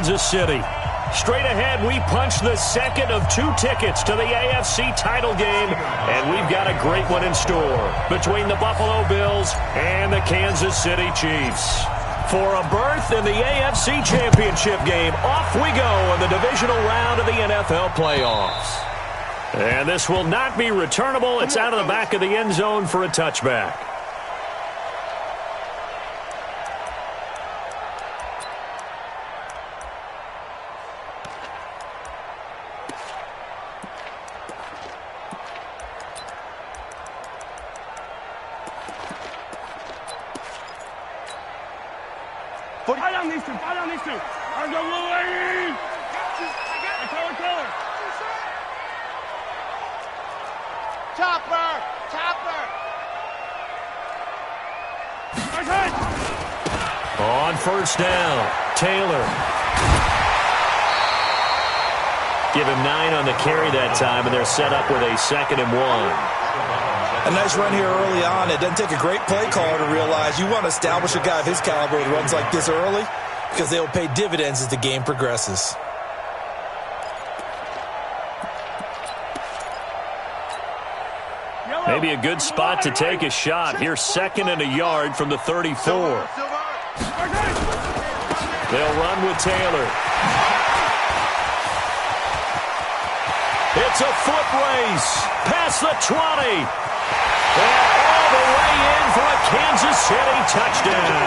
Kansas City. Straight ahead, we punch the second of 2 tickets to the AFC title game, and we've got a great one in store between the Buffalo Bills and the Kansas City Chiefs. For a berth in the AFC Championship game, off we go in the divisional round of the NFL playoffs. And this will not be returnable. It's out of the back of the end zone for a touchback. Fight on these two. I'm going Louis. Color. Chopper. On first down, Taylor. Give him 9 on the carry that time, and they're set up with a 2nd and 1. A nice run here early on. It doesn't take a great play caller to realize you want to establish a guy of his caliber with runs like this early because they'll pay dividends as the game progresses. Maybe a good spot to take a shot. Here's 2nd and a yard from the 34. They'll run with Taylor. It's a foot race past the 20. And all the way in for a Kansas City touchdown.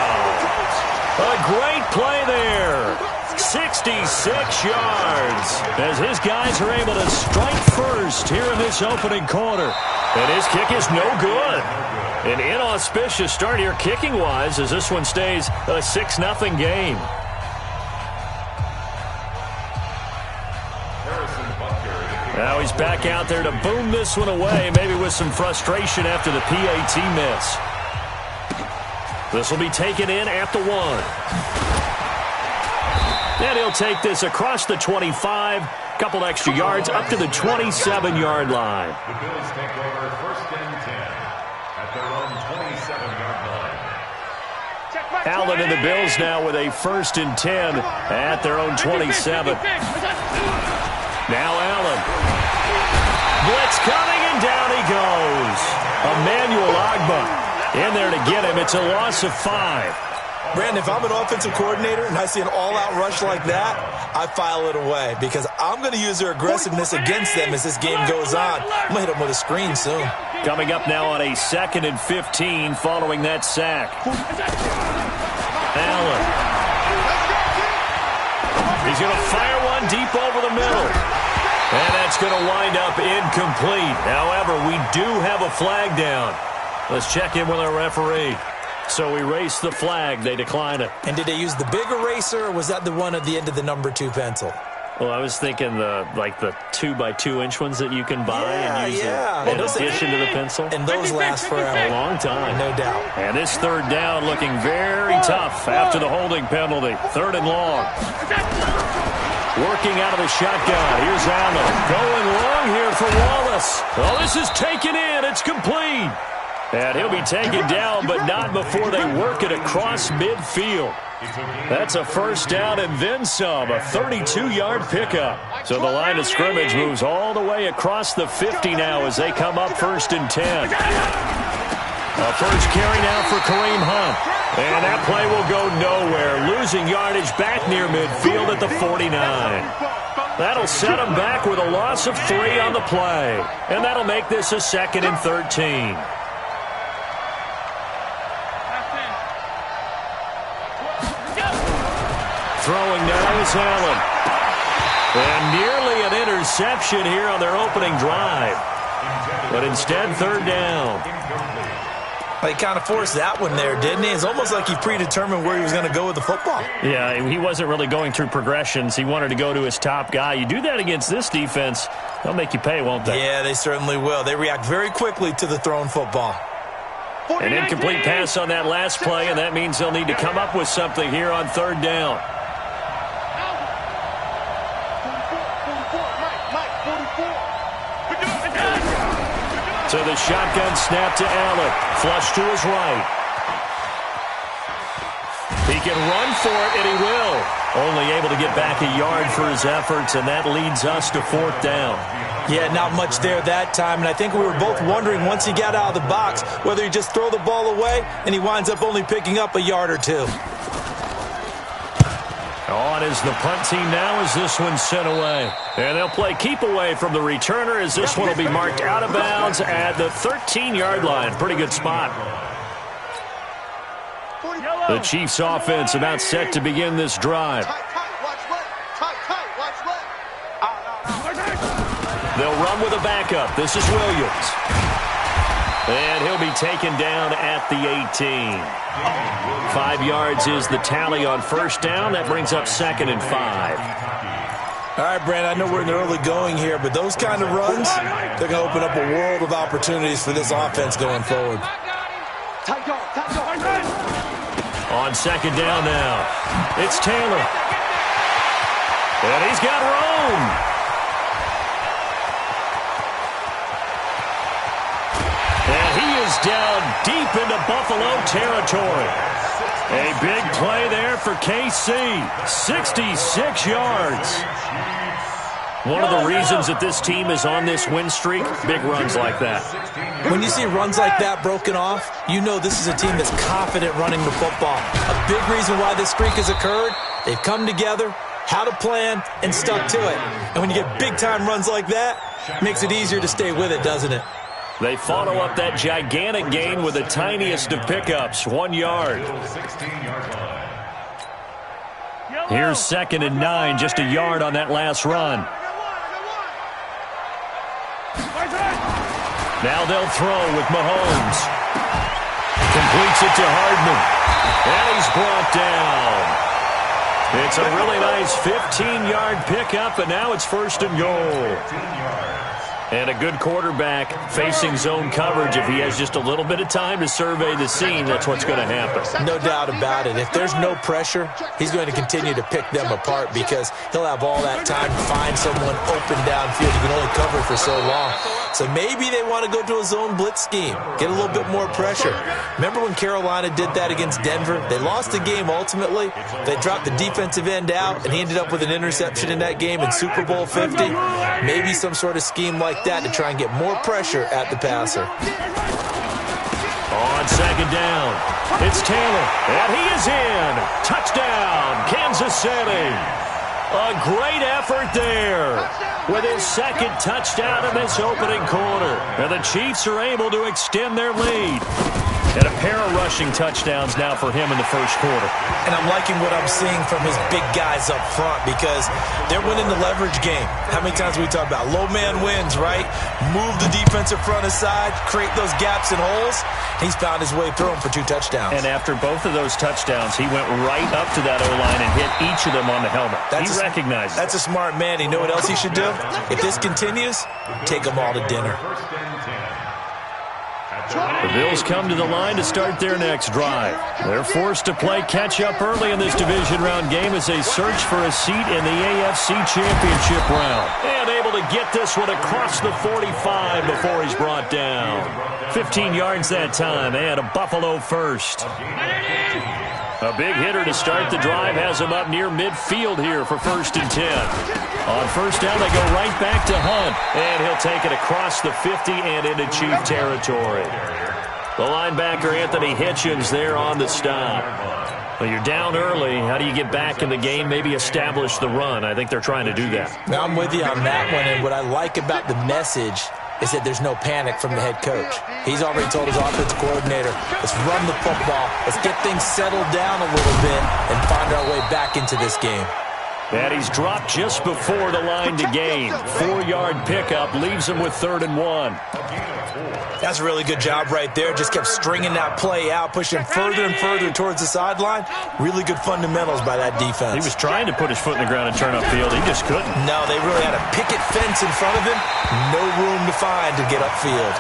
A great play there. 66 yards as his guys are able to strike first here in this opening quarter. And his kick is no good. An inauspicious start here kicking-wise as this one stays a 6-0 game. Now he's back out there to boom this one away, maybe with some frustration after the PAT miss. This will be taken in at the 1. And he'll take this across the 25, couple extra yards up to the 27-yard line. The Bills take over 1st and 10 at their own 27-yard line. Allen and the Bills now with a 1st and 10 at their own 27. Now Allen. Blitz coming, and down he goes. Emmanuel Ogbah in there to get him. It's a loss of 5. Brandon, if I'm an offensive coordinator and I see an all-out rush like that, I file it away because I'm going to use their aggressiveness against them as this game goes on. I'm going to hit them with a screen soon. Coming up now on a 2nd and 15 following that sack. Allen. He's going to fire one deep over the middle. And that's going to wind up incomplete. However, we do have a flag down. Let's check in with our referee. So we race the flag. They decline it. And did they use the big eraser, or was that the one at the end of the number 2 pencil? Well, I was thinking the 2x2-inch ones that you can buy and use in addition to the pencil. And those last forever. A long time. No doubt. And this 3rd down looking very tough after the holding penalty. 3rd and long. Working out of the shotgun. Here's Allen. Going long here for Wallace. Oh, this is taken in. It's complete. And he'll be taken down, but not before they work it across midfield. That's a 1st down and then some. A 32-yard pickup. So the line of scrimmage moves all the way across the 50 now as they come up 1st and 10. A first carry now for Kareem Hunt. And that play will go nowhere. Losing yardage back near midfield at the 49. That'll set them back with a loss of 3 on the play. And that'll make this a 2nd and 13. Throwing now is Allen. And nearly an interception here on their opening drive. But instead, 3rd down. He kind of forced that one there, didn't he? It's almost like he predetermined where he was going to go with the football. Yeah, he wasn't really going through progressions. He wanted to go to his top guy. You do that against this defense, they'll make you pay, won't they? Yeah, they certainly will. They react very quickly to the thrown football. An incomplete pass on that last play, and that means they'll need to come up with something here on 3rd down. So the shotgun snap to Allen. Flush to his right. He can run for it, and he will. Only able to get back a yard for his efforts, and that leads us to 4th down. Yeah, not much there that time, and I think we were both wondering once he got out of the box whether he just throw the ball away and he winds up only picking up a yard or two. On is the punt team now as this one's sent away. And they'll play keep away from the returner as this one will be marked out of bounds at the 13-yard line. Pretty good spot. The Chiefs offense about set to begin this drive. They'll run with a backup. This is Williams. And he'll be taken down at the 18. 5 yards is the tally on 1st down. That brings up 2nd and 5. All right, Brand, I know we're in the early going here, but those kind of runs, they're going to open up a world of opportunities for this offense going forward. On 2nd down now, it's Taylor. And he's got Rome. And he is down deep into Buffalo territory. A big play there for KC. 66 yards. One of the reasons that this team is on this win streak, big runs like that. When you see runs like that broken off, you know this is a team that's confident running the football. A big reason why this streak has occurred, they've come together, had a plan, and stuck to it. And when you get big-time runs like that, it makes it easier to stay with it, doesn't it? They follow up that gigantic gain with the tiniest of pickups, 1 yard. Here's 2nd and 9, just a yard on that last run. Now they'll throw with Mahomes. Completes it to Hardman. And he's brought down. It's a really nice 15-yard pickup, and now it's 1st and goal. And a good quarterback facing zone coverage. If he has just a little bit of time to survey the scene, that's what's going to happen. No doubt about it. If there's no pressure, he's going to continue to pick them apart because he'll have all that time to find someone open downfield. He can only cover for so long. So maybe they want to go to a zone blitz scheme, get a little bit more pressure. Remember when Carolina did that against Denver? They lost the game ultimately. They dropped the defensive end out, and he ended up with an interception in that game in Super Bowl 50. Maybe some sort of scheme like that to try and get more pressure at the passer. On 2nd down, it's Taylor, and he is in. Touchdown, Kansas City. A great effort there with his 2nd touchdown in this opening quarter. And the Chiefs are able to extend their lead. And a pair of rushing touchdowns now for him in the 1st quarter. And I'm liking what I'm seeing from his big guys up front because they're winning the leverage game. How many times we talk about low man wins, right? Move the defensive front aside, create those gaps and holes. He's found his way through them for 2 touchdowns. And after both of those touchdowns, he went right up to that O-line and hit each of them on the helmet. He recognized it. That's a smart man. You know what else he should do? If this continues, take them all to dinner. The Bills come to the line to start their next drive. They're forced to play catch-up early in this division round game as they search for a seat in the AFC Championship round. And able to get this one across the 45 before he's brought down. 15 yards that time, and a Buffalo first. A big hitter to start the drive has him up near midfield here for 1st and 10. On 1st down, they go right back to Hunt. And he'll take it across the 50 and into Chief territory. The linebacker, Anthony Hitchens, there on the stop. Well, you're down early. How do you get back in the game, maybe establish the run? I think they're trying to do that. Now, I'm with you on that one, and what I like about the message is that there's no panic from the head coach. He's already told his offensive coordinator, let's run the football, let's get things settled down a little bit and find our way back into this game. And he's dropped just before the line to gain. 4-yard pickup leaves him with 3rd and 1. That's a really good job right there. Just kept stringing that play out, pushing further and further towards the sideline. Really good fundamentals by that defense. He was trying to put his foot in the ground and turn upfield. He just couldn't. No, they really had a picket fence in front of him. No room to find to get upfield.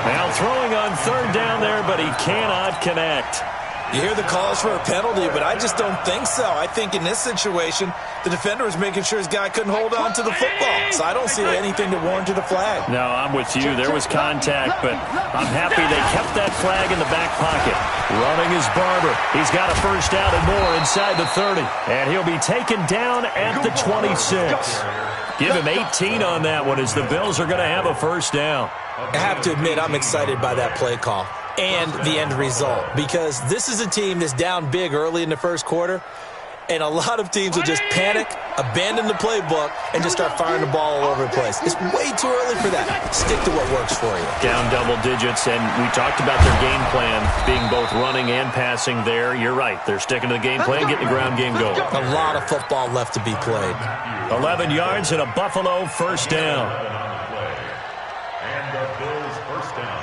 Now throwing on 3rd down there, but he cannot connect. You hear the calls for a penalty, but I just don't think so. I think in this situation, the defender was making sure his guy couldn't hold on to the football. So I don't see anything to warrant to the flag. No, I'm with you. There was contact, but I'm happy they kept that flag in the back pocket. Running is Barber. He's got a first down and more inside the 30. And he'll be taken down at the 26. Give him 18 on that one as the Bills are going to have a first down. I have to admit, I'm excited by that play call and the end result, because this is a team that's down big early in the first quarter, and a lot of teams will just panic, abandon the playbook, and just start firing the ball all over the place. It's way too early for that. Stick to what works for you. Down double digits, and we talked about their game plan being both running and passing there. You're right. They're sticking to the game plan, getting the ground game going. A lot of football left to be played. 11 yards and a Buffalo first down. And the Bills first down.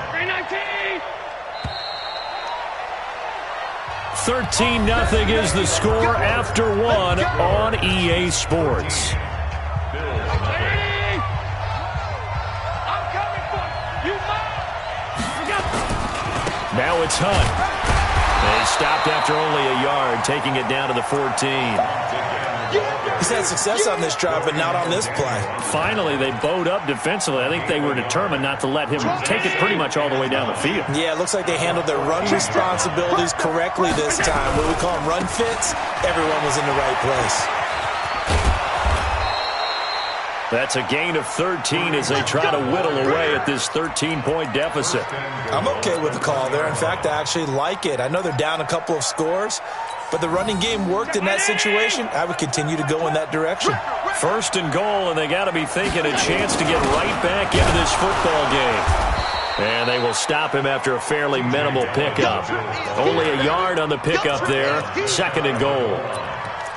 13-0 is the score after one on EA Sports. Now it's Hunt. They stopped after only a yard, taking it down to the 14. He's had success on this drive, but not on this play. Finally, they bowed up defensively. I think they were determined not to let him take it pretty much all the way down the field. Yeah, it looks like they handled their run responsibilities correctly this time. What we call them run fits, everyone was in the right place. That's a gain of 13 as they try to whittle away at this 13-point deficit. I'm okay with the call there. In fact, I actually like it. I know they're down a couple of scores, but the running game worked in that situation. I would continue to go in that direction. First and goal, and they got to be thinking a chance to get right back into this football game. And they will stop him after a fairly minimal pickup. Only a yard on the pickup there. Second and goal.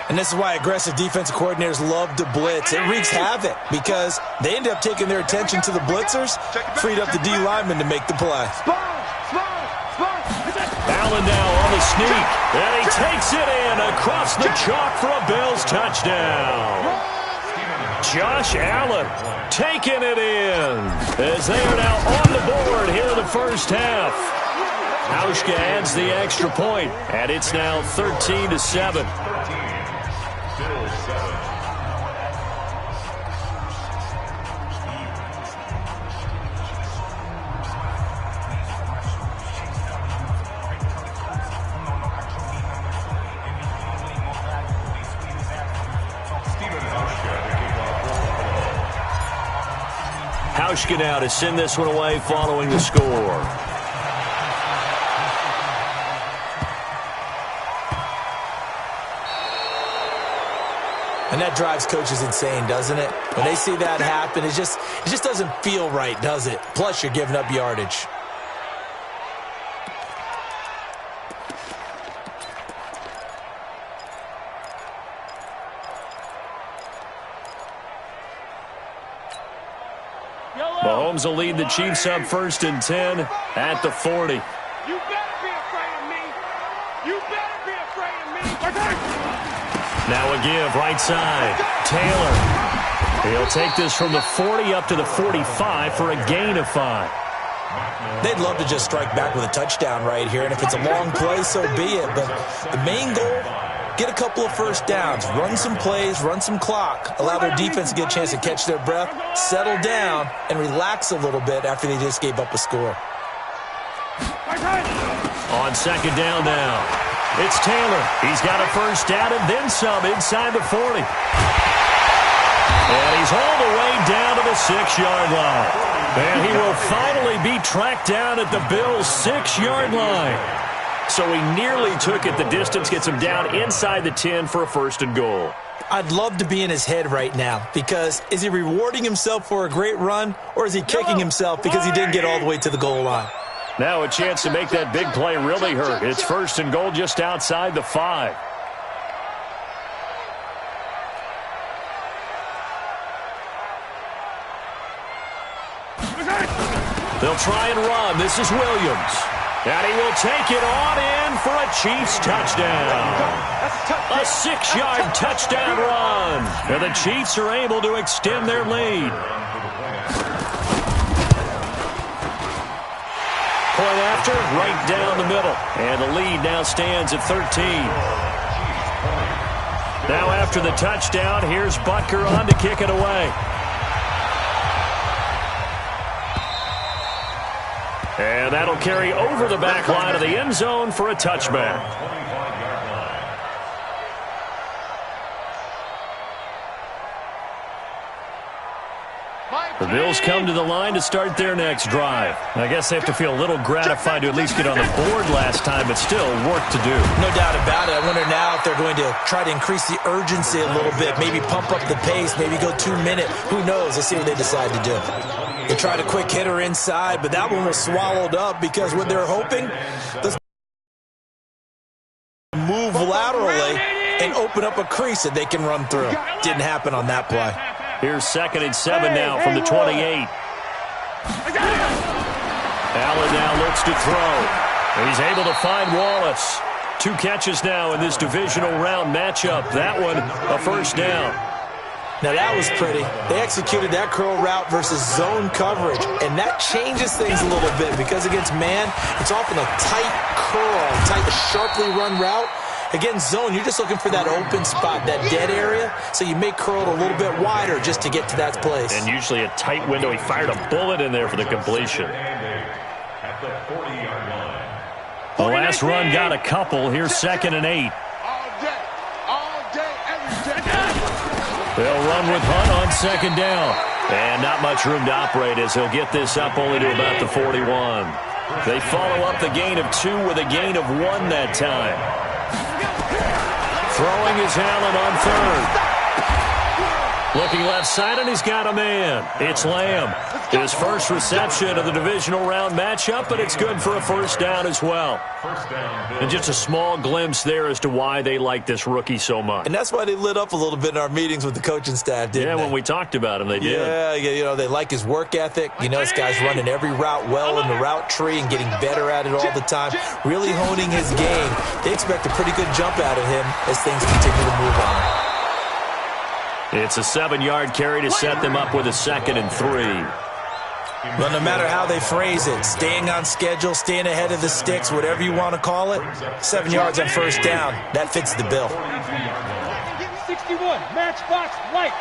And this is why aggressive defensive coordinators love to blitz. It wreaks havoc because they end up taking their attention to the blitzers, freed up the D lineman to make the play. Allen now on the sneak, and he takes it in across the chalk for a Bills touchdown. Josh Allen taking it in as they are now on the board here in the first half. Hauschka adds the extra point, and it's now 13-7. Hauschka now to send this one away following the score. And that drives coaches insane, doesn't it? When they see that happen, it just doesn't feel right, does it? Plus, you're giving up yardage. Mahomes will lead the Chiefs up 1st and 10 at the 40. You better be afraid of me. You better be afraid of me. Now a give, right side. Taylor. He'll take this from the 40 up to the 45 for a gain of 5. They'd love to just strike back with a touchdown right here, and if it's a long play, so be it. But the main goal, get a couple of first downs, run some plays, run some clock, allow their defense to get a chance to catch their breath, settle down, and relax a little bit after they just gave up a score. On second down now, it's Taylor. He's got a first down and then some inside the 40. And he's all the way down to the 6-yard line. And he will finally be tracked down at the Bills' 6-yard line. So he nearly took it the distance, gets him down inside the 10 for a 1st and goal. I'd love to be in his head right now, because is he rewarding himself for a great run, or is he kicking himself because he didn't get all the way to the goal line? Now a chance to make that big play really hurt. It's 1st and goal just outside the 5. They'll try and run. This is Williams. And he will take it on in for a Chiefs touchdown. A 6-yard touchdown run. And the Chiefs are able to extend their lead. Point after, right down the middle. And the lead now stands at 13. Now after the touchdown, here's Butker on to kick it away. And that'll carry over the back line of the end zone for a touchback. The Bills come to the line to start their next drive. I guess they have to feel a little gratified to at least get on the board last time, but still work to do. No doubt about it. I wonder now if they're going to try to increase the urgency a little bit, maybe pump up the pace, maybe go 2 minute. Who knows? Let's see what they decide to do. They tried a quick hitter inside, but that one was swallowed up because what they're hoping, let's move laterally and open up a crease that they can run through. Didn't happen on that play. Here's 2nd and 7 now from the 28. Allen now looks to throw. He's able to find Wallace. 2 catches now in this divisional round matchup. That one, a first down. Now that was pretty. They executed that curl route versus zone coverage, and that changes things a little bit because against man, it's often a tight curl, tight, sharply run route. Against zone, you're just looking for that open spot, that dead area, so you may curl it a little bit wider just to get to that place. And usually a tight window. He fired a bullet in there for the completion. At the 40-yard line. The last run got a couple. Here's 2nd and 8. All day, every day. They'll run with Hunt on 2nd down. And not much room to operate as he'll get this up only to about the 41. They follow up the gain of 2 with a gain of 1 that time. Throwing is Allen on 3rd. Looking left side, and he's got a man. It's Lamb. His first reception of the divisional round matchup, but it's good for a first down as well. And just a small glimpse there as to why they like this rookie so much. And that's why they lit up a little bit in our meetings with the coaching staff, didn't they? Yeah, when we talked about him, they did. Yeah, you know, they like his work ethic. You know, this guy's running every route well in the route tree and getting better at it all the time, really honing his game. They expect a pretty good jump out of him as things continue to move on. It's a 7-yard carry to set them up with a 2nd and 3. Well, no matter how they phrase it, staying on schedule, staying ahead of the sticks, whatever you want to call it, 7 yards on first down, that fits the bill. 61, matchbox light.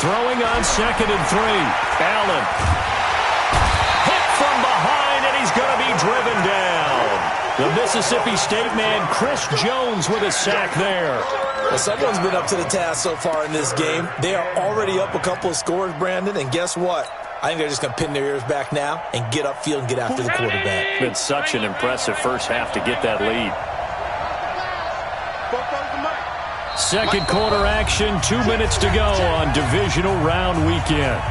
Throwing on 2nd and 3. Allen. Hit from behind, and he's going to be driven down. The Mississippi State man, Chris Jones, with a sack there. Well, someone's been up to the task so far in this game. They are already up a couple of scores, Brandon, and guess what? I think they're just going to pin their ears back now and get upfield and get after the quarterback. It's been such an impressive first half to get that lead. Second quarter action, 2 minutes to go on divisional round weekend.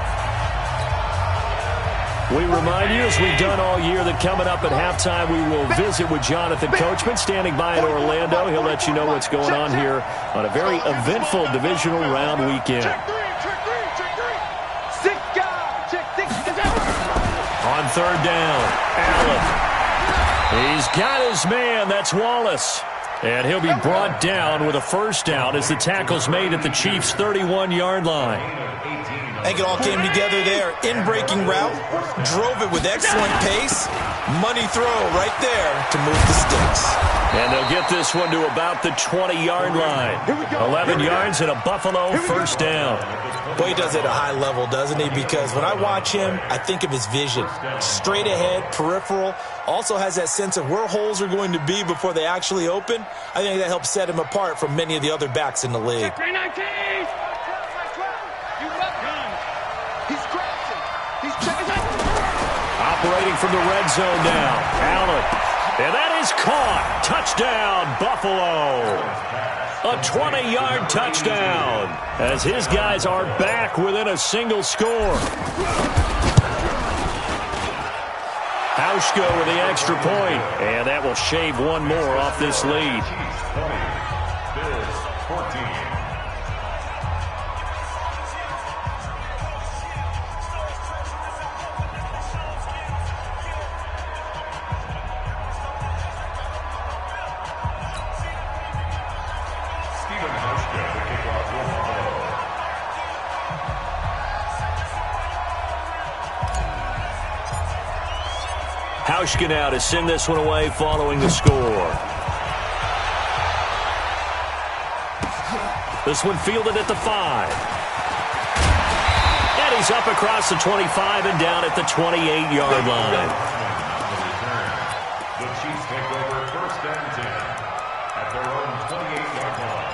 We remind you, as we've done all year, that coming up at halftime, we will visit with Jonathan Coachman, standing by in Orlando. He'll let you know what's going on here on a very eventful divisional round weekend. On 3rd down, Allen. He's got his man. That's Wallace. And he'll be brought down with a first down as the tackle's made at the Chiefs' 31-yard line. I think it all came together there. In-breaking route, drove it with excellent pace. Money throw right there to move the sticks. And they'll get this one to about the 20-yard line. 11 yards and a Buffalo first down. Boy, he does it at a high level, doesn't he? Because when I watch him, I think of his vision. Straight ahead, peripheral. Also has that sense of where holes are going to be before they actually open. I think that helps set him apart from many of the other backs in the league. Operating from the red zone now, Allen. And that is caught. Touchdown, Buffalo. A 20-yard touchdown as his guys are back within a single score. Hauschka with the extra point, and that will shave one more off this lead. Bills 14. Tauschke now to send this one away following the score. This one fielded at the 5. And he's up across the 25 and down at the 28-yard line. The Chiefs take over first and 10 at their own 28-yard line.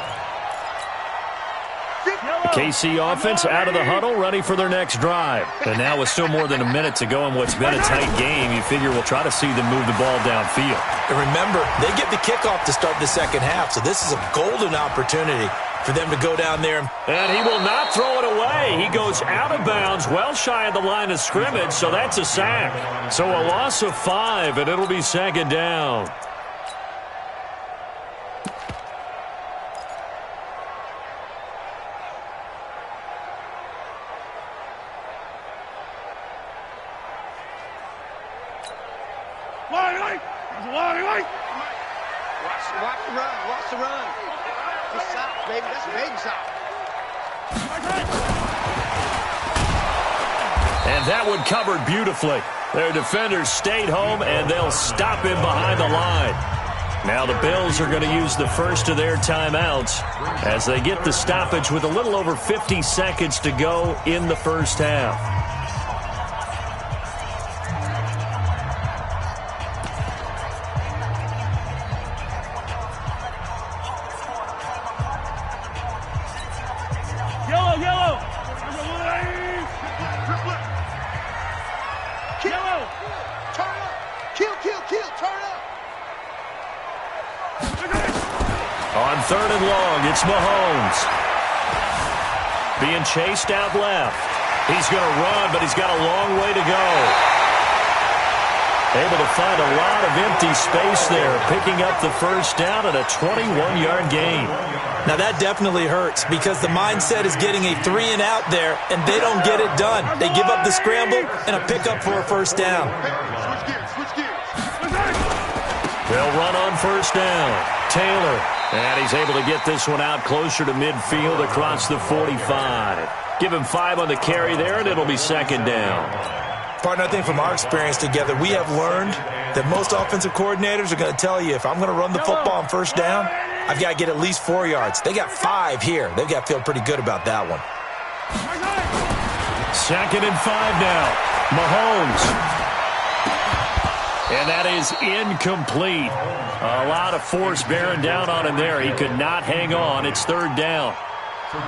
KC offense out of the huddle, ready for their next drive. And now with still more than a minute to go in what's been a tight game, you figure we'll try to see them move the ball downfield. And remember, they get the kickoff to start the second half, so this is a golden opportunity for them to go down there. And he will not throw it away. He goes out of bounds, well shy of the line of scrimmage, so that's a sack. So a loss of 5, and it'll be second down. Watch the run. Watch the run. Just stop, baby. That's a baby stop. And that one covered beautifully. Their defenders stayed home, and they'll stop him behind the line. Now the Bills are going to use the first of their timeouts as they get the stoppage with a little over 50 seconds to go in the first half. On third and long, it's Mahomes. Being chased out left. He's going to run, but he's got a long way to go. Able to find a lot of empty space there, picking up the first down at a 21-yard gain. Now that definitely hurts because the mindset is getting a 3-and-out there, and they don't get it done. They give up the scramble and a pickup for a first down. They'll run on first down. Taylor. And he's able to get this one out closer to midfield across the 45. Give him 5 on the carry there, and it'll be second down. Partner, I think from our experience together, we have learned that most offensive coordinators are going to tell you, if I'm going to run the football on first down, I've got to get at least 4 yards. They got 5 here. They've got to feel pretty good about that one. Second and 5 now. Mahomes. And that is incomplete. A lot of force bearing down on him there. He could not hang on. It's third down.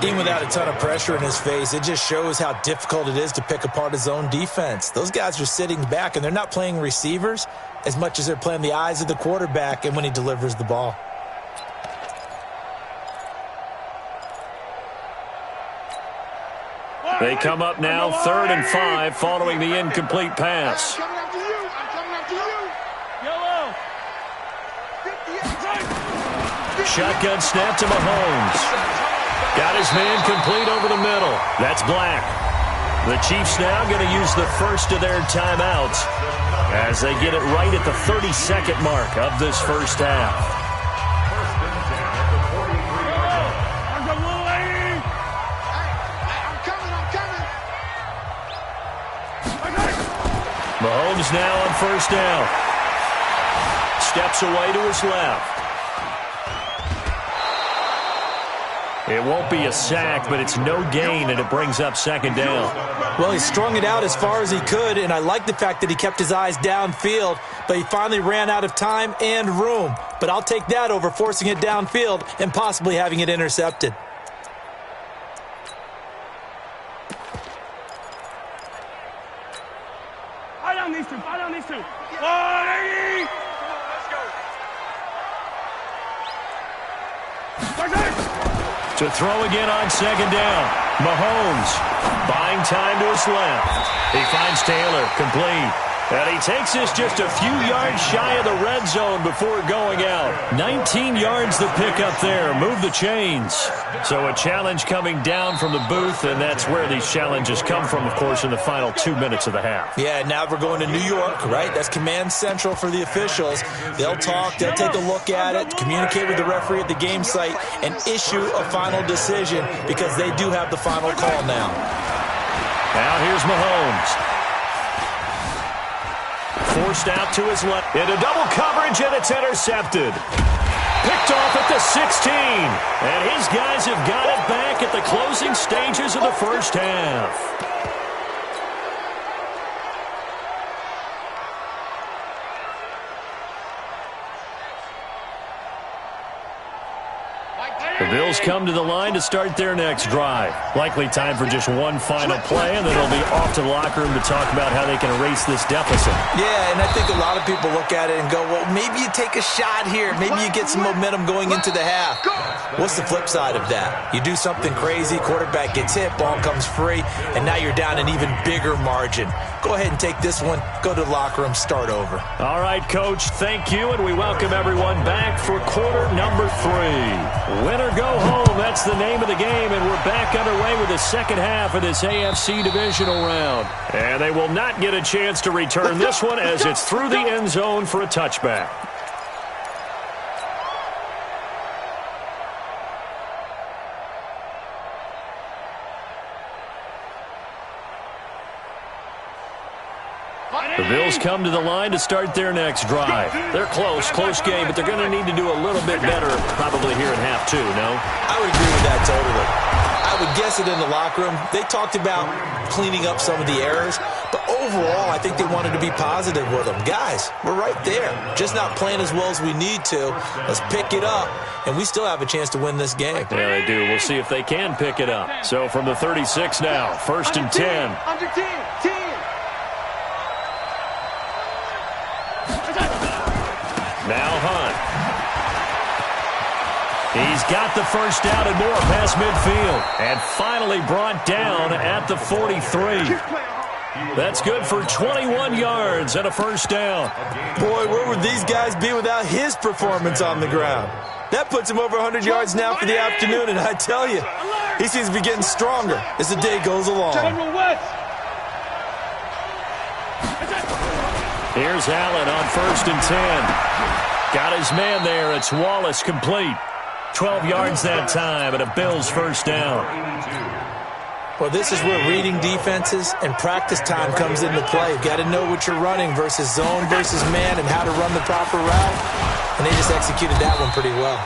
Even without a ton of pressure in his face, it just shows how difficult it is to pick apart his own defense. Those guys are sitting back, and they're not playing receivers as much as they're playing the eyes of the quarterback and when he delivers the ball. They come up now, third and 5, following the incomplete pass. Shotgun snap to Mahomes. Got his man complete over the middle. That's Black. The Chiefs now going to use the first of their timeouts as they get it right at the 32nd mark of this first half. Mahomes now on first down. Steps away to his left. It won't be a sack, but it's no gain, and it brings up second down. Well, he strung it out as far as he could, and I like the fact that he kept his eyes downfield, but he finally ran out of time and room. But I'll take that over forcing it downfield and possibly having it intercepted. Fire down these two. Fire down these two. To throw again on second down. Mahomes buying time to his left. He finds Taylor complete. And he takes this just a few yards shy of the red zone before going out. 19 yards to pick up there. Move the chains. So a challenge coming down from the booth, and that's where these challenges come from, of course, in the final 2 minutes of the half. Yeah, now we're going to New York, right? That's command central for the officials. They'll talk, they'll take a look at it, communicate with the referee at the game site, and issue a final decision because they do have the final call now. Now here's Mahomes. forced out to his left. Into double coverage, and it's intercepted. Picked off at the 16. And his guys have got it back at the closing stages of the first half. The Bills come to the line to start their next drive. Likely time for just one final play, and then they'll be off to the locker room to talk about how they can erase this deficit. Yeah, and I think a lot of people look at it and go, well, maybe you take a shot here. Maybe you get some momentum going into the half. What's the flip side of that? You do something crazy, quarterback gets hit, ball comes free, and now you're down an even bigger margin. Go ahead and take this one, go to the locker room, start over. All right, Coach, thank you, and we welcome everyone back for quarter number 3. Winner go home, that's the name of the game, and we're back underway with the second half of this AFC divisional round. And they will not get a chance to return this one as it's through the end zone for a touchback. The Bills come to the line to start their next drive. They're close game, but they're going to need to do a little bit better probably here in half 2, no? I would agree with that totally. I would guess it in the locker room. They talked about cleaning up some of the errors, but overall I think they wanted to be positive with them. Guys, we're right there. Just not playing as well as we need to. Let's pick it up, and we still have a chance to win this game. Yeah, they do. We'll see if they can pick it up. So from the 36 now, 1st and 10. Under 10. Now Hunt. He's got the first down and more past midfield. And finally brought down at the 43. That's good for 21 yards and a first down. Boy, where would these guys be without his performance on the ground? That puts him over 100 yards now for the afternoon, and I tell you, he seems to be getting stronger as the day goes along. Here's Allen on 1st and 10. Got his man there. It's Wallace complete. 12 yards that time and a Bills first down. Well, this is where reading defenses and practice time comes into play. You've got to know what you're running versus zone versus man and how to run the proper route. And they just executed that one pretty well.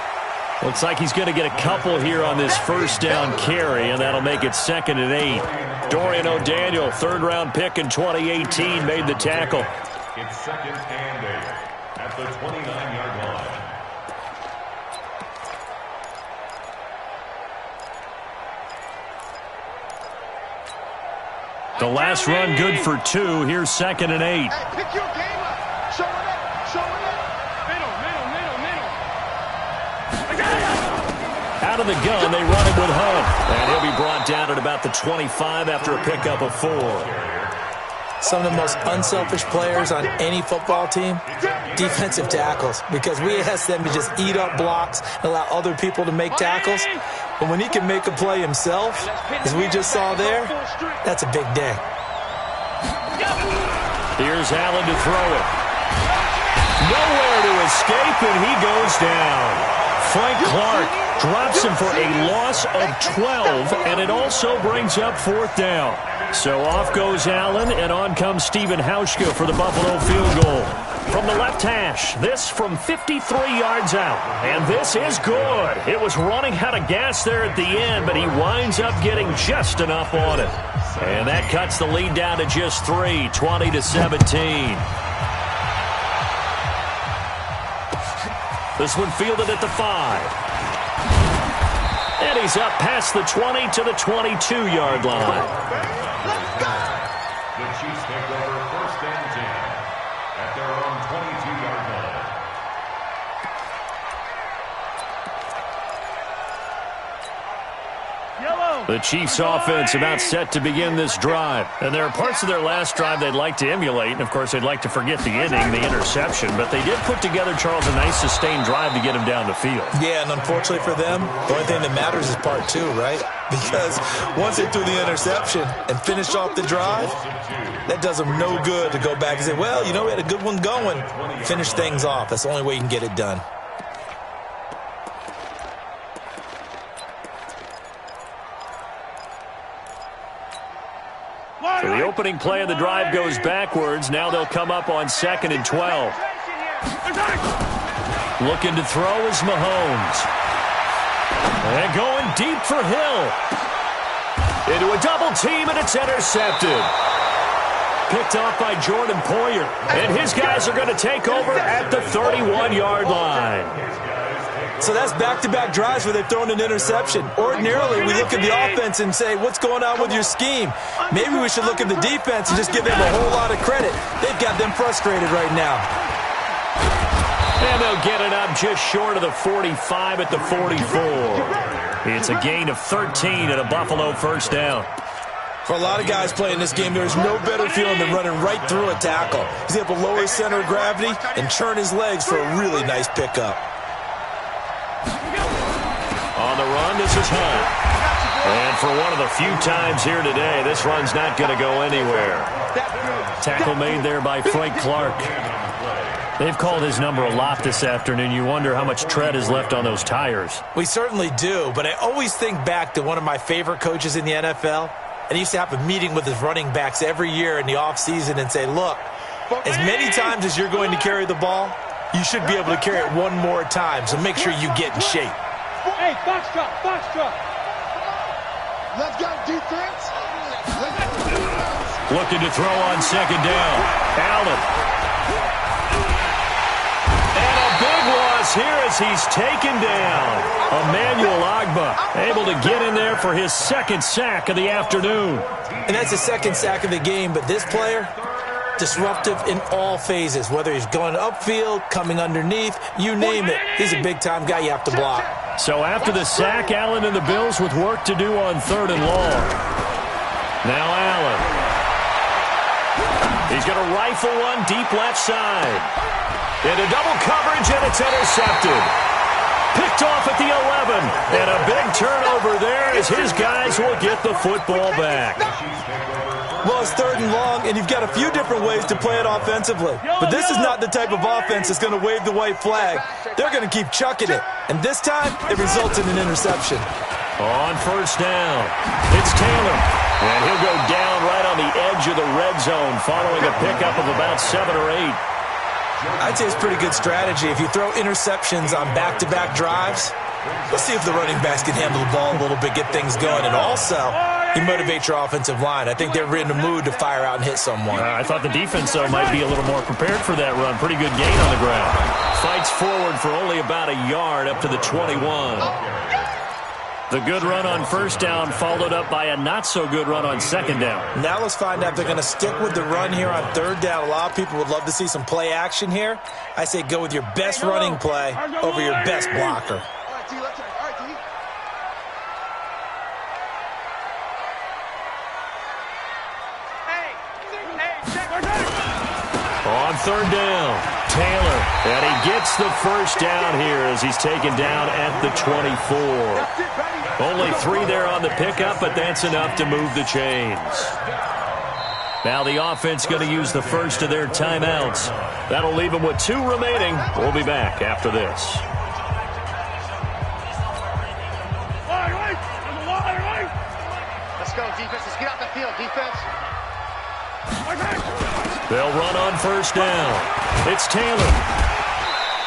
Looks like he's going to get a couple here on this first down carry, and that'll make it 2nd and 8. Dorian O'Daniel, 3rd-round pick in 2018, made the tackle. It's 2nd and 8 at the 29-yard line. The last run good for 2. Here's 2nd and 8. Hey, pick your game up. Show it up. Show it up. Middle. Out of the gun, they run it with Hunt. And he'll be brought down at about the 25 after a pickup of 4. Some of the most unselfish players on any football team, defensive tackles, because we ask them to just eat up blocks and allow other people to make tackles. But when he can make a play himself, as we just saw there, that's a big day. Here's Allen to throw it. Nowhere to escape, and he goes down. Frank Clark drops him for a loss of 12, and it also brings up 4th down. So off goes Allen, and on comes Stephen Hauschka for the Buffalo field goal. From the left hash, this from 53 yards out. And this is good. It was running out of gas there at the end, but he winds up getting just enough on it. And that cuts the lead down to just 3, 20-17. This one fielded at the 5. And he's up past the 20 to the 22-yard line. The Chiefs take over 1st and 10 at their own 22-yard line. The Chiefs offense about set to begin this drive. And there are parts of their last drive they'd like to emulate. And, of course, they'd like to forget the inning, the interception. But they did put together, Charles, a nice sustained drive to get him down the field. Yeah, and unfortunately for them, the only thing that matters is part 2, right? Because once they threw the interception and finished off the drive, that does them no good to go back and say, well, you know, we had a good one going. Finish things off. That's the only way you can get it done. So the opening play of the drive goes backwards. Now they'll come up on 2nd and 12. Looking to throw is Mahomes. And going deep for Hill. Into a double team, and it's intercepted. Picked off by Jordan Poyer. And his guys are going to take over at the 31-yard line. So that's back-to-back drives where they've thrown an interception. Ordinarily, we look at the offense and say, what's going on with your scheme? Maybe we should look at the defense and just give them a whole lot of credit. They've got them frustrated right now. And they'll get it up just short of the 45 at the 44. It's a gain of 13 and a Buffalo first down. For a lot of guys playing this game, there's no better feeling than running right through a tackle. He's able to lower his center of gravity and churn his legs for a really nice pickup. On the run, this is Hunt. And for one of the few times here today, this run's not going to go anywhere. Tackle made there by Frank Clark. They've called his number a lot this afternoon. You wonder how much tread is left on those tires. We certainly do, but I always think back to one of my favorite coaches in the NFL. And he used to have a meeting with his running backs every year in the offseason and say, look, as many times as you're going to carry the ball, you should be able to carry it one more time, so make sure you get in shape. Hey, box drop. Let's go, defense. Looking to throw on 2nd down. Allen. And a big loss here as he's taken down. Emmanuel Ogbah able to get in there for his 2nd sack of the afternoon. And that's the 2nd sack of the game, but this player, disruptive in all phases, whether he's going upfield, coming underneath, you name it. He's a big-time guy you have to block. So after the sack, Allen and the Bills with work to do on 3rd and long. Now Allen. He's going to rifle one deep left side. Into double coverage, and it's intercepted. Picked off at the 11. And a big turnover there as his guys will get the football back. Well, it's 3rd and long, and you've got a few different ways to play it offensively. But this is not the type of offense that's going to wave the white flag. They're going to keep chucking it. And this time, it results in an interception. On 1st down, it's Taylor. And he'll go down right on the edge of the red zone following a pickup of about 7 or 8. I'd say it's pretty good strategy. If you throw interceptions on back-to-back drives, let's see if the running backs can handle the ball a little bit, get things going. And also, you motivate your offensive line. I think they're in the mood to fire out and hit someone. I thought the defense, though, might be a little more prepared for that run. Pretty good gain on the ground. Fights forward for only about a yard up to the 21. The good run on 1st down followed up by a not-so-good run on 2nd down. Now let's find out if they're going to stick with the run here on 3rd down. A lot of people would love to see some play action here. I say go with your best running play over your best blocker. On 3rd down, Taylor, and he gets the 1st down here as he's taken down at the 24. Only 3 there on the pickup, but that's enough to move the chains. Now the offense going to use the first of their timeouts. That'll leave them with 2 remaining. We'll be back after this. Let's go, defense. Let's get out the field, defense. They'll run on 1st down. It's Taylor.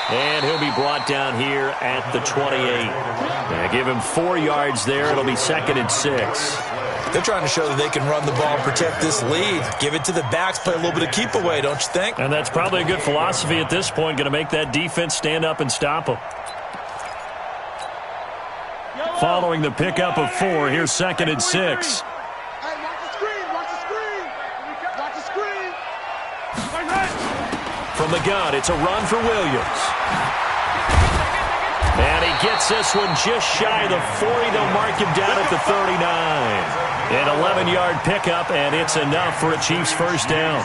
And he'll be brought down here at the 28. Now give him 4 yards there. It'll be 2nd and 6. They're trying to show that they can run the ball and protect this lead. Give it to the backs, play a little bit of keep away, don't you think? And that's probably a good philosophy at this point. Going to make that defense stand up and stop them. Following the pickup of 4, here's 2nd and 6. From the gun, it's a run for Williams. And he gets this one just shy of the 40. They'll mark him down at the 39. An 11-yard pickup, and it's enough for a Chiefs first down.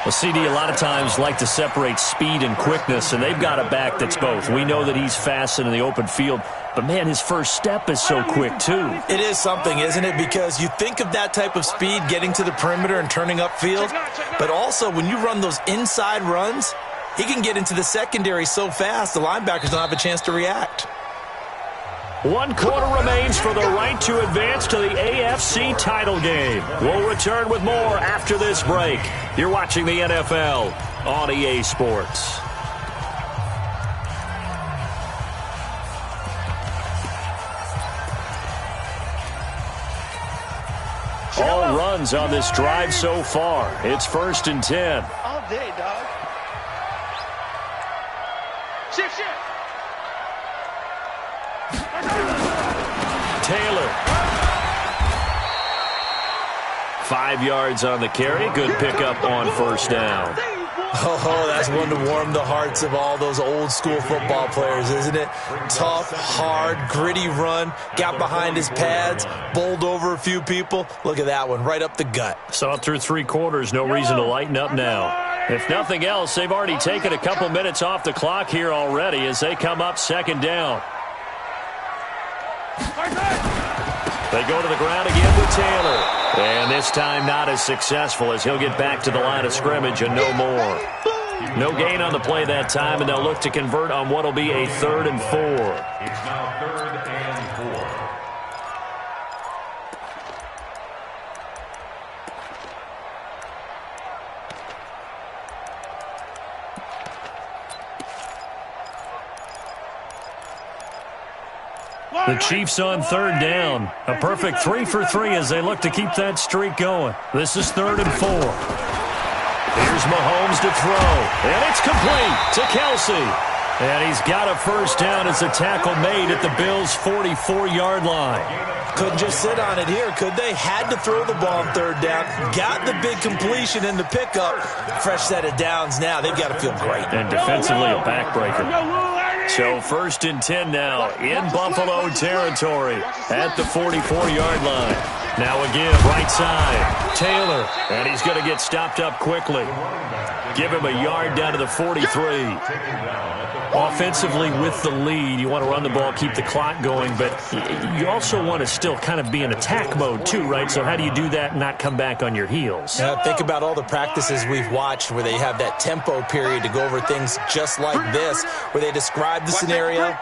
Well, CD, a lot of times like to separate speed and quickness, and they've got a back that's both. We know that he's fast in the open field, but, man, his first step is so quick, too. It is something, isn't it? Because you think of that type of speed getting to the perimeter and turning upfield, but also when you run those inside runs, he can get into the secondary so fast the linebackers don't have a chance to react. 1 quarter remains for the right to advance to the AFC title game. We'll return with more after this break. You're watching the NFL on EA Sports. All runs on this drive so far. It's 1st and 10. All day, dog. Shift. Taylor. 5 yards on the carry. Good pickup on 1st down. Oh, that's one to warm the hearts of all those old school football players, isn't it? Tough, hard, gritty run. Got behind his pads, bowled over a few people. Look at that one, right up the gut. Saw it through 3 quarters. No reason to lighten up now. If nothing else, they've already taken a couple minutes off the clock here already as they come up 2nd down. They go to the ground again with Taylor. And this time not as successful as he'll get back to the line of scrimmage and no more. No gain on the play that time, and they'll look to convert on what will be a 3rd and 4. It's now 3rd and 4. The Chiefs on 3rd down. A perfect 3 for 3 as they look to keep that streak going. This is 3rd and 4. Here's Mahomes to throw. And it's complete to Kelsey. And he's got a 1st down as a tackle made at the Bills' 44-yard line. Couldn't just sit on it here, could they? Had to throw the ball on 3rd down. Got the big completion in the pickup. Fresh set of downs now. They've got to feel great. And defensively a backbreaker. So 1st and 10 now in Buffalo territory at the 44-yard line. Now again, right side, Taylor. And he's going to get stopped up quickly. Give him a yard down to the 43. Offensively with the lead, you want to run the ball, keep the clock going, but you also want to still kind of be in attack mode too, right? So how do you do that and not come back on your heels? Think about all the practices we've watched where they have that tempo period to go over things just like this, where they describe the scenario,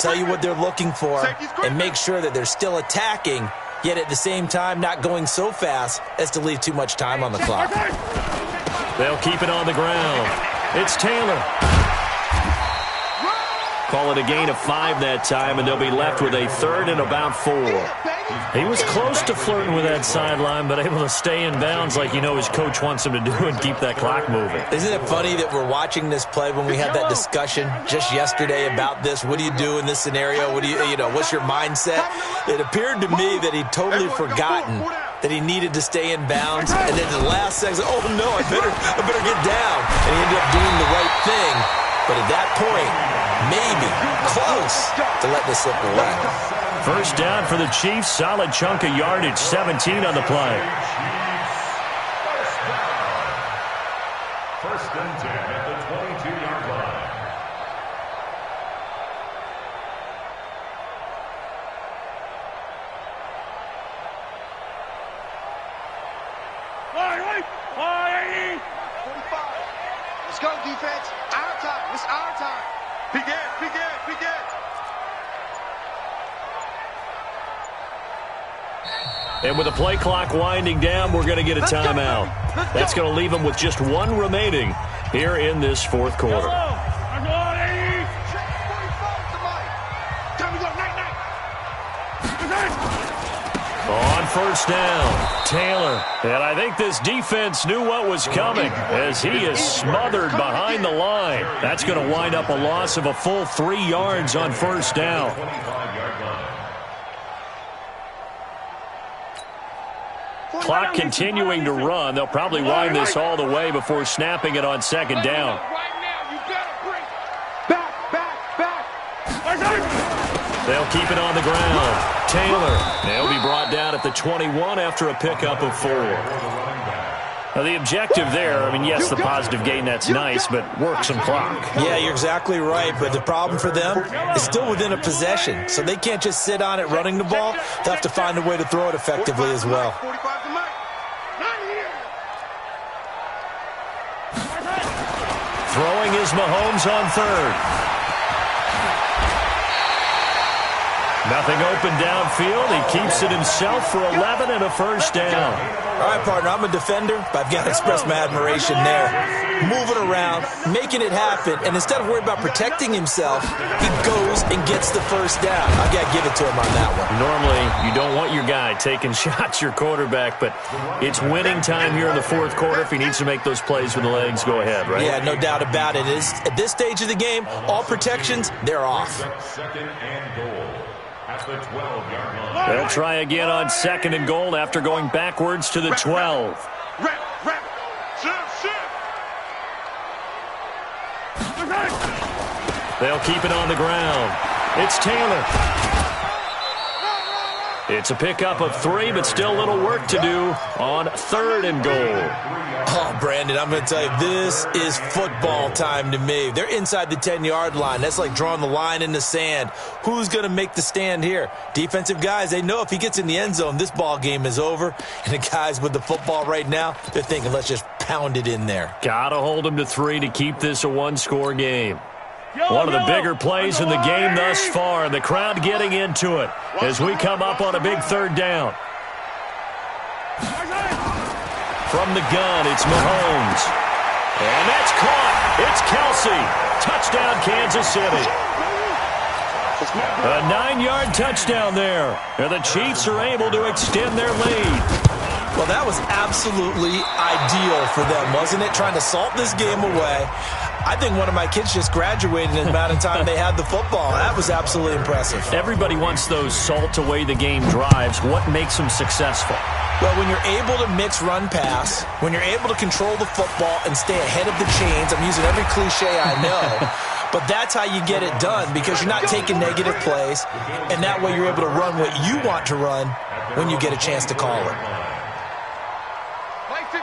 tell you what they're looking for, and make sure that they're still attacking, yet at the same time not going so fast as to leave too much time on the clock. They'll keep it on the ground. It's Taylor. Call it a gain of 5 that time, and they'll be left with a 3rd and about 4. He was close to flirting with that sideline, but able to stay in bounds like you know his coach wants him to do and keep that clock moving. Isn't it funny that we're watching this play when we had that discussion just yesterday about this? What do you do in this scenario? What do you know, what's your mindset? It appeared to me that he'd totally forgotten that he needed to stay in bounds, and then the last second, oh no, I better get down. And he ended up doing the right thing. But at that point, maybe close to let this slip away. 1st down for the Chiefs. Solid chunk of yardage. 17 on the play. 1st and 10 at the 22-yard line. Why? 45. Let's go, defense. Our time. It's our time. Begin. And with the play clock winding down, we're going to get a timeout. That's going to leave them with just 1 remaining here in this 4th quarter. On 1st down, Taylor. And I think this defense knew what was coming as he is smothered behind the line. That's going to wind up a loss of a full 3 yards on 1st down. Clock continuing to run. They'll probably wind this all the way before snapping it on 2nd down. They'll keep it on the ground. Taylor. They'll be brought down at the 21 after a pickup of 4. Now, the objective there, I mean, yes, the positive gain, that's nice, but work some clock. Yeah, you're exactly right, but the problem for them is still within a possession, so they can't just sit on it running the ball. They'll have to find a way to throw it effectively as well. Throwing is Mahomes on 3rd. Nothing open downfield. He keeps it himself for 11 and a first down. All right, partner, I'm a defender, but I've got to express my admiration there. Moving around, making it happen, and instead of worrying about protecting himself, he goes and gets the first down. I got to give it to him on that one. Normally, you don't want your guy taking shots, your quarterback, but it's winning time here in the fourth quarter. If he needs to make those plays with the legs, go ahead, right? Yeah, no doubt about it. At this stage of the game, all protections, they're off. Second and goal at the 12-yard line. They'll try again on second and goal after going backwards to the 12. They'll keep it on the ground. It's Taylor. It's a pickup of 3, but still a little work to do on third and goal. Oh, Brandon, I'm going to tell you, this is football time to me. They're inside the 10-yard line. That's like drawing the line in the sand. Who's going to make the stand here? Defensive guys, they know if he gets in the end zone, this ball game is over. And the guys with the football right now, they're thinking, let's just pound it in there. Got to hold him to 3 to keep this a one-score game. One of the bigger plays in the game thus far, and the crowd getting into it as we come up on a big third down. From the gun, it's Mahomes. And that's caught. It's Kelsey. Touchdown, Kansas City. A 9-yard touchdown there. And the Chiefs are able to extend their lead. Well, that was absolutely ideal for them, wasn't it? Trying to salt this game away. I think one of my kids just graduated in the amount of time they had the football. That was absolutely impressive. Everybody wants those salt-away-the-game drives. What makes them successful? Well, when you're able to mix run-pass, when you're able to control the football and stay ahead of the chains, I'm using every cliche I know, but that's how you get it done because you're not taking negative plays, and that way you're able to run what you want to run when you get a chance to call it.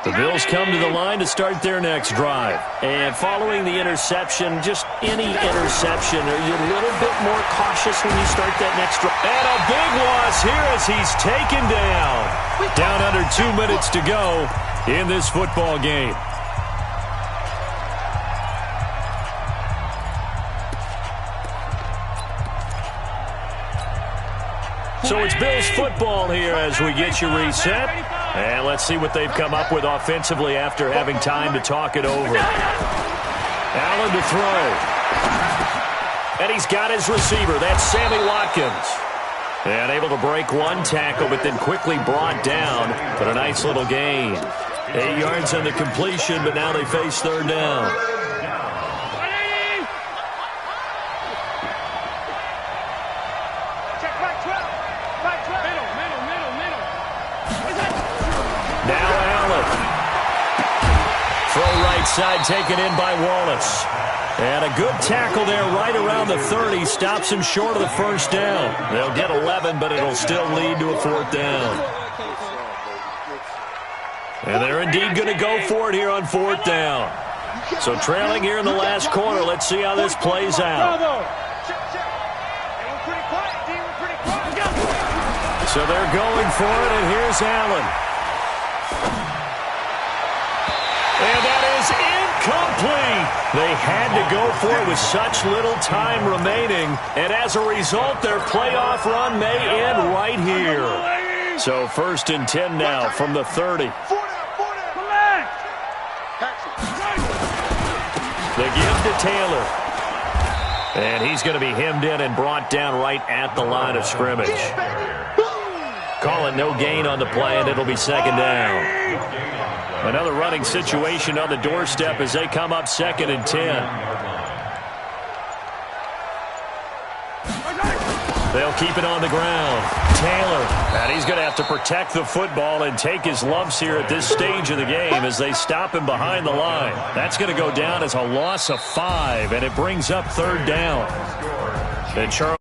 The Bills come to the line to start their next drive. And following the interception, just any interception, are you a little bit more cautious when you start that next drive? And a big loss here as he's taken down. Down under 2 minutes to go in this football game. So it's Bills football here as we get you reset. And let's see what they've come up with offensively after having time to talk it over. Allen to throw. And he's got his receiver. That's Sammy Watkins. And able to break one tackle, but then quickly brought down. But a nice little gain. 8 yards on the completion, but now they face third down. Side taken in by Wallace. And a good tackle there right around the 30. Stops him short of the first down. They'll get 11, but it'll still lead to a fourth down. And they're indeed going to go for it here on fourth down. So trailing here in the last quarter. Let's see how this plays out. So they're going for it, and here's Allen. And that is incomplete. They had to go for it with such little time remaining. And as a result, their playoff run may end right here. So 1st and 10 now from the 30. The give to Taylor. And he's going to be hemmed in and brought down right at the line of scrimmage. Call it no gain on the play, and it'll be second down. Another running situation on the doorstep as they come up 2nd and 10. They'll keep it on the ground. Taylor, and he's going to have to protect the football and take his lumps here at this stage of the game as they stop him behind the line. That's going to go down as a loss of 5, and it brings up third down. And Charles